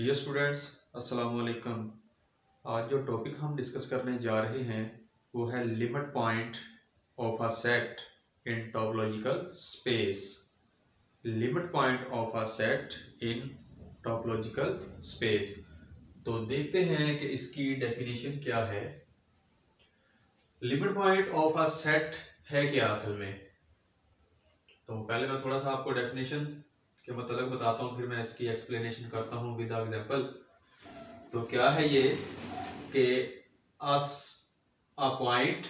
Dear students, अस्सलाम वालेकुम। आज जो टॉपिक हम डिस्कस करने जा रहे हैं वो है limit point of a set in topological space. Limit point of a set in topological space. तो देखते हैं कि इसकी डेफिनेशन क्या है। Limit point of a set है क्या असल में। तो पहले मैं थोड़ा सा आपको डेफिनेशन के मतलब बताता हूँ, फिर मैं इसकी एक्सप्लेनेशन करता हूँ विद एग्जांपल। तो क्या है ये कि a point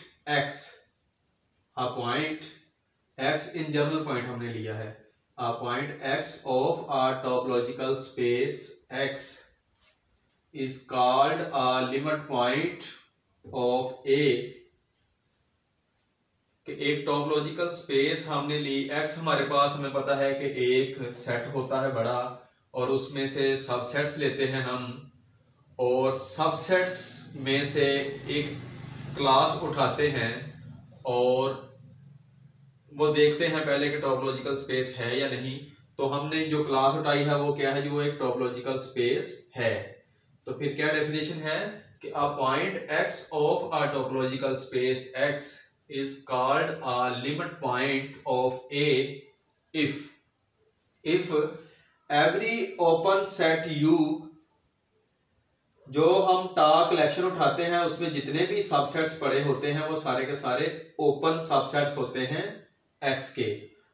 x in general point हमने लिया है। A point x of a topological space x is called a limit point of A. कि एक टॉपोलॉजिकल स्पेस हमने ली, एक्स हमारे पास, हमें पता है कि एक सेट होता है बड़ा और उसमें से सबसेट्स लेते हैं हम, और सबसेट्स में से एक क्लास उठाते हैं और वो देखते हैं पहले कि टॉपोलॉजिकल स्पेस है या नहीं। तो हमने जो क्लास उठाई है वो क्या है, जो एक टॉपोलॉजिकल स्पेस है। तो फिर क्या डेफिनेशन है कि a point x of a topological space x is called a limit point of A if every open set U, जो हम टा कलेक्शन उठाते हैं उसमें जितने भी सबसेट्स पड़े होते हैं वो सारे के सारे ओपन सबसेट्स होते हैं X के।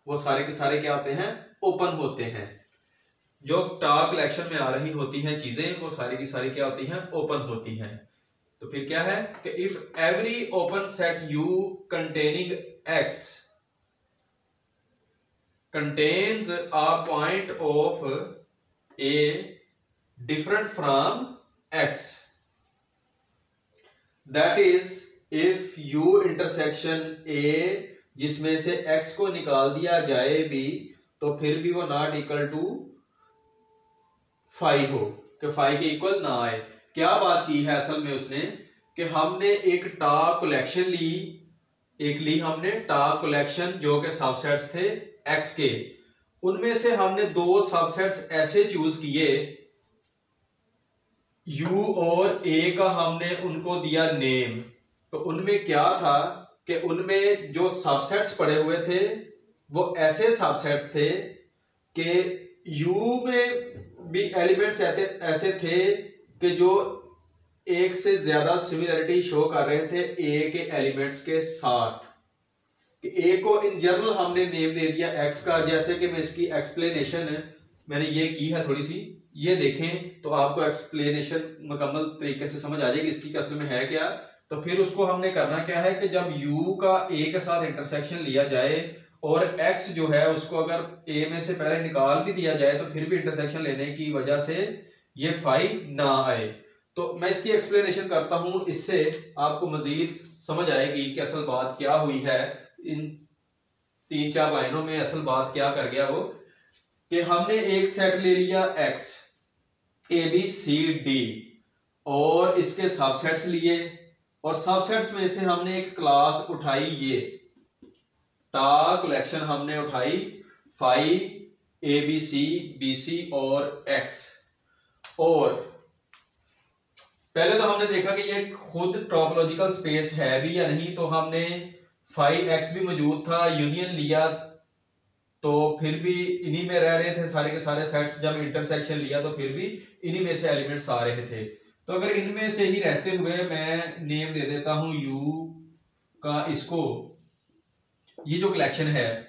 वो सारे के सारे क्या होते हैं, ओपन होते हैं। जो टा कलेक्शन में आ रही होती हैं चीजें वो सारी की सारी क्या होती हैं, ओपन होती हैं। तो फिर क्या है कि if every open set U containing X contains a point of A different from X, that is if U intersection A, जिसमें से X को निकाल दिया जाए भी तो फिर भी वो नॉट इक्वल टू फाइव हो, कि फाइव के इक्वल ना आए। क्या बात की है असल में उसने कि हमने एक टा कलेक्शन ली, हमने टा कलेक्शन जो के सबसेट्स थे एक्स के, उनमें से हमने दो सबसेट्स ऐसे चूज किए, यू और ए का हमने उनको दिया नेम। तो उनमें क्या था कि उनमें जो सबसेट्स पड़े हुए थे वो ऐसे सबसेट्स थे कि यू में भी एलिमेंट्स ऐसे थे कि जो एक से ज्यादा सिमिलरिटी शो कर रहे थे ए के एलिमेंट्स के साथ। कि ए को इन जनरल हमने नेम दे दिया एक्स का। जैसे कि मैं इसकी एक्सप्लेनेशन मैंने ये की है थोड़ी सी, ये देखें तो आपको एक्सप्लेनेशन मुकम्मल तरीके से समझ आ जाएगी इसकी असल में है क्या। तो फिर उसको हमने करना क्या है कि जब यू का ए के साथ इंटरसेक्शन लिया जाए और एक्स जो है उसको अगर ए में से पहले निकाल भी दिया जाए तो फिर भी इंटरसेक्शन लेने की वजह से ये फाइव ना आए। तो मैं इसकी एक्सप्लेनेशन करता हूं, इससे आपको मजीद समझ आएगी कि असल बात क्या हुई है। इन 3-4 लाइनों में असल बात क्या कर गया वो, कि हमने एक सेट ले लिया एक्स ABCD और इसके सबसेट्स लिए, और सबसेट्स में से हमने एक क्लास उठाई, ये टा कलेक्शन हमने उठाई 5 ABC BC और X। और पहले तो हमने देखा कि ये खुद टॉपोलॉजिकल स्पेस है भी या नहीं। तो हमने 5x भी मौजूद था, यूनियन लिया तो फिर भी इन्हीं में रह रहे थे सारे के सारे सेट्स। जब इंटरसेक्शन लिया तो फिर भी इन्हीं में से एलिमेंट्स आ रहे थे। तो अगर इनमें से ही रहते हुए मैं नेम दे देता हूं u का इसको, ये जो कलेक्शन है,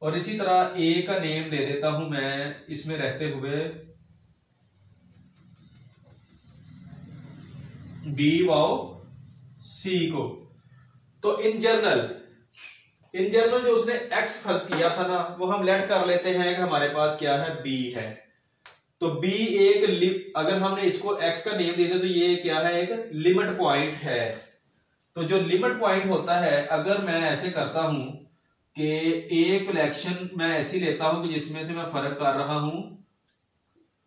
और इसी तरह a का नेम दे देता हूं मैं इसमें रहते हुए B वाओ C को। तो इन जनरल जो उसने x फर्ज किया था ना, वो हम लेट कर लेते हैं कि हमारे पास क्या है, B है। तो B एक अगर हमने इसको x का नेम दे दे तो ये क्या है, एक लिमिट पॉइंट है। तो जो लिमिट पॉइंट होता है, अगर मैं ऐसे करता हूं कि A कलेक्शन मैं ऐसी लेता हूं कि जिसमें से मैं फर्क कर रहा हूं,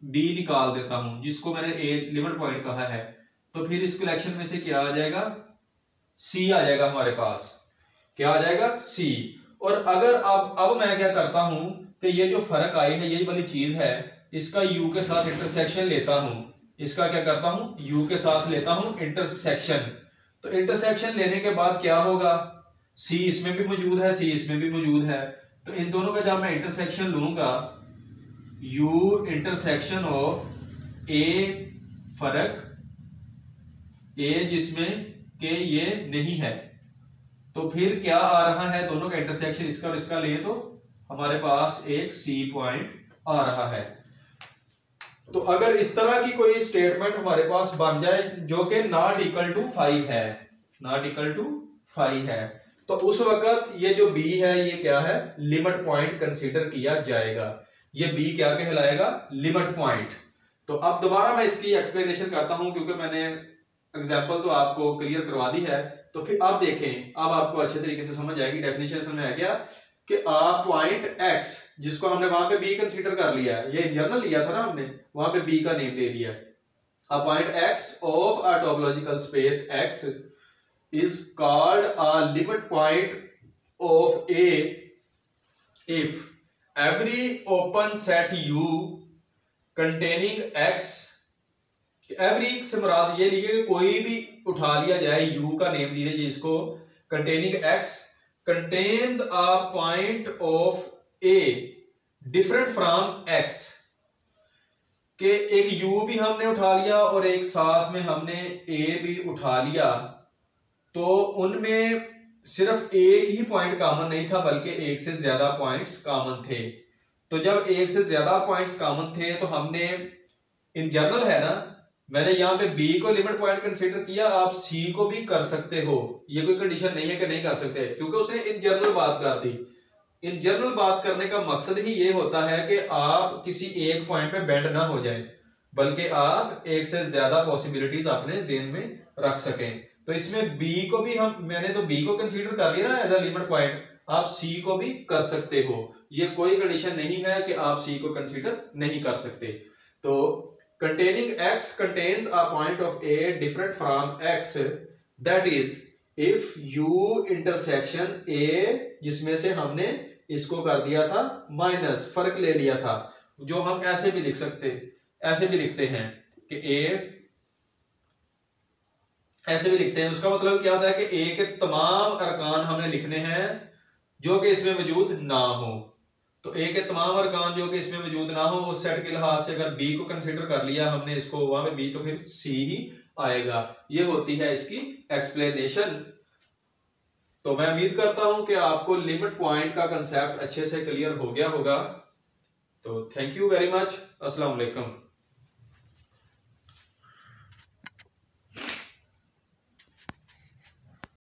B निकाल देता हूं जिसको मैंने A लिमिट पॉइंट कहा है, तो फिर इस कलेक्शन में से क्या आ जाएगा, C आ जाएगा हमारे पास। क्या आ जाएगा, C। और अगर अब मैं क्या करता हूं कि ये जो फर्क आई है, ये वाली चीज है, इसका u के साथ इंटरसेक्शन लेता हूं, इसका क्या करता हूं, u के साथ लेता हूं इंटरसेक्शन। तो इंटरसेक्शन लेने के बाद क्या होगा, c इसमें भी मौजूद है, c इसमें भी मौजूद है, तो इन दोनों का जब मैं इंटरसेक्शन लूंगा, u इंटरसेक्शन ऑफ a फर्क a जिसमें के ये नहीं है, तो फिर क्या आ रहा है, दोनों का इंटरसेक्शन इसका और इसका ले तो हमारे पास एक C पॉइंट आ रहा है। तो अगर इस तरह की कोई स्टेटमेंट हमारे पास बन जाए जो कि नॉट इक्वल टू 5 है, नॉट इक्वल टू 5 है, तो उस वक्त ये जो B है ये क्या है, लिमिट पॉइंट कंसीडर किया जाएगा। ये B क्या कहलाएगा, लिमिट पॉइंट। तो अब दोबारा मैं इसकी एक्सप्लेनेशन करता हूं क्योंकि मैंने एग्जाम्पल तो आपको क्लियर करवा दी है। तो फिर अब देखें, अब आपको अच्छे तरीके से समझ आएगी, डेफिनेशन समझ आ गया कि आप पॉइंट x जिसको हमने वहां पे b कंसीडर कर लिया है, ये जर्नल लिया था ना हमने, वहां पे b का नेम दे दिया। A point x of a topological space x is called a limit point of A if every open set U containing x, every से मुराद ये लिखिए कोई भी उठा लिया जाए, u का नेम दीजिए जिसको, containing x contains a point of a different from x, के एक u भी हमने उठा लिया और एक साथ में हमने a भी उठा लिया, तो उनमें सिर्फ एक ही पॉइंट कॉमन नहीं था बल्कि एक से ज्यादा पॉइंट्स कॉमन थे। तो जब एक से ज्यादा पॉइंट्स कॉमन थे तो हमने, इन जनरल है ना, मैंने यहाँ पे B को लिमिट पॉइंट कंसीडर किया, आप C को भी कर सकते हो, ये कोई कंडीशन नहीं है कि नहीं कर सकते, क्योंकि उसने इन जनरल बात कर दी। इन जनरल बात करने का मकसद ही ये होता है कि आप किसी एक पॉइंट पे बेंड ना हो जाए, बल्कि आप एक से ज्यादा पॉसिबिलिटीज अपने ज़हन में रख सकें। तो इसमें B को भी मैंने तो B को कंसीडर कर लिया ना एज अ लिमिट पॉइंट, आप C को भी कर सकते हो, ये कोई कंडीशन नहीं है कि आप C को कंसीडर नहीं कर सकते। तो containing x contains a point of A different from x, that is if U intersection A, जिसमें से हमने इसको कर दिया था माइनस, फर्क ले लिया था, जो हम ऐसे भी लिख सकते, ऐसे भी लिखते हैं कि A, ऐसे भी लिखते हैं, उसका मतलब क्या होता है कि A के तमाम अरकान हमने लिखने हैं जो कि इसमें मौजूद ना हो। तो A के तमाम अरकान जो कि इसमें मौजूद ना हो, उस सेट के लिहाज से अगर B को कंसीडर कर लिया हमने इसको, वहां पे B तो फिर C ही आएगा। ये होती है इसकी एक्सप्लेनेशन। तो मैं उम्मीद करता हूं कि आपको लिमिट पॉइंट का कंसेप्ट अच्छे से क्लियर हो गया होगा। तो थैंक यू वेरी मच, अस्सलाम वालेकुम।